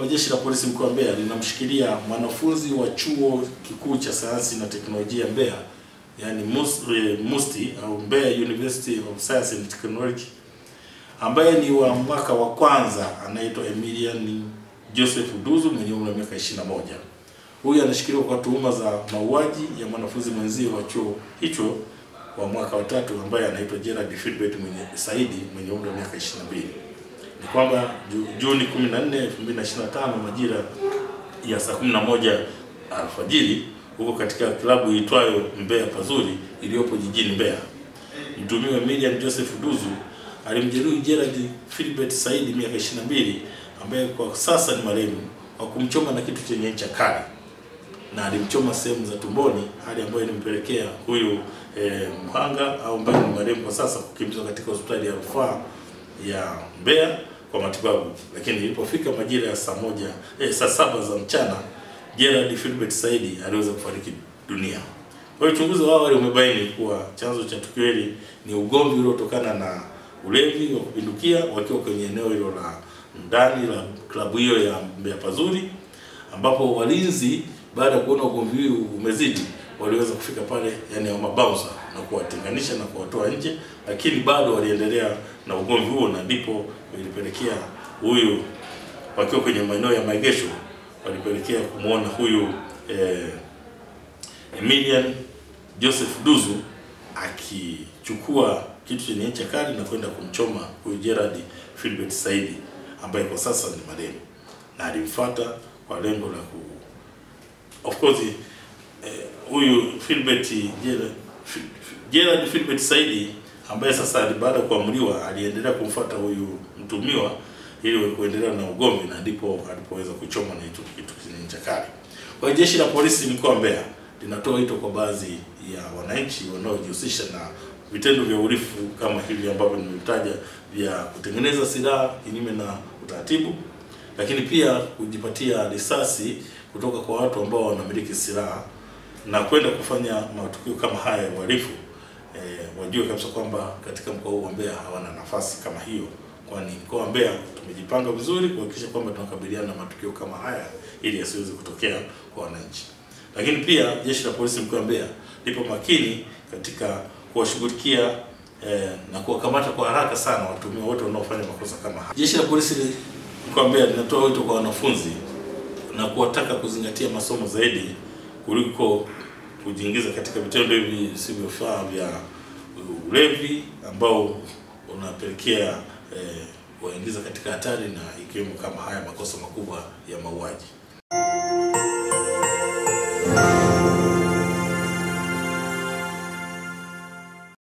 kwamba Jeshi la Polisi mkoa wa Mbeya linamshikilia mwanafunzi wa Chuo Kikuu cha Sayansi na Teknolojia Mbeya, yani MUST au Mbeya University of Science and Technology, ambaye ni wa mwaka wa kwanza, anaitwa Emilian Joseph Duzu mwenye umri wa miaka 21. Huyu anashikiliwa kwa tuhuma za mauaji ya mwanafunzi mwenzie wa chuo hicho wa mwaka wa 3 ambaye anaitwa Gerald Philbert Saidi mwenye umri wa miaka 22. Ni kwamba Juni 14, 2025 majira ya saa 11 alfajiri huko katika klabu iitwayo Mbeya Pazuri iliyopo jijini Mbeya, mtuhumiwa Emilian Joseph Duzu alimjeruhi Gerald Philbert Saidi miaka 22 ambaye kwa sasa ni marehemu kwa kumchoma na kitu chenye ncha kali, na alimchoma sehemu za tumboni, hali ambayo ilimpelekea huyu mhanga au ambaye ni marehemu kwa sasa kukimbizwa katika hospitali ya rufaa ya Mbeya kwa matibabu. Lakini ilipofika majira ya saa 7 za mchana, Gerald Philbert Saidi aliweza kufariki dunia. Kwa hiyo uchunguzi wa awali umebaini kuwa chanzo cha tukio hili ni ugomvi uliotokana na ulevi wa kupindukia wakiwa kwenye eneo hilo la ndani la klabu hiyo ya Mbeya Pazuri, ambapo walinzi baada ya kuona ugomvi huu umezidi waliweza kufika pale, yani mabouncer, na kuwatenganisha na kuwatoa nje, lakini bado waliendelea na ugomvi huo, na ndipo ilipelekea huyu wakiwa kwenye maeneo ya maegesho walipelekea kumuona huyu Emilian Joseph Duzu akichukua kitu chenye ncha kali na kwenda kumchoma huyu Gerald Philbert Saidi ambaye kwa sasa ni marehemu, na alimfuata kwa lengo la of course huyu Gerald Philbert Saidi ambaye sasa baada ya kuamuliwa aliendelea kumfuata huyu mtumiwa ili kuendelea na ugomvi, na ndipo alipoweza kuchoma na hicho kitu chenye ncha kali. Kwa hiyo Jeshi la Polisi mkoa wa Mbeya linatoa wito kwa baadhi ya wananchi wanaojihusisha na vitendo vya uhalifu kama hivi ambavyo nimetaja, vya kutengeneza silaha kinyume na utaratibu, lakini pia kujipatia risasi kutoka kwa watu ambao wanamiliki silaha na kwenda kufanya matukio kama haya ya uhalifu, wajue kabisa kwamba katika mkoa huu wa Mbeya hawana nafasi kama hiyo, kwani mkoa wa Mbeya tumejipanga vizuri kuhakikisha kwamba tunakabiliana na matukio kama haya ili yasiweze kutokea kwa wananchi. Lakini pia Jeshi la Polisi mkoa wa Mbeya lipo makini katika kuwashughulikia na kuwakamata kwa haraka sana watuhumiwa wote wanaofanya makosa kama haya. Jeshi la Polisi mkoa wa Mbeya linatoa wito kwa wanafunzi na kuwataka kuzingatia masomo zaidi kuliko kujiingiza katika vitendo hivi visivyofaa vya ulevi ambao unapelekea waingiza katika hatari, na ikiwemo kama haya makosa makubwa ya mauaji.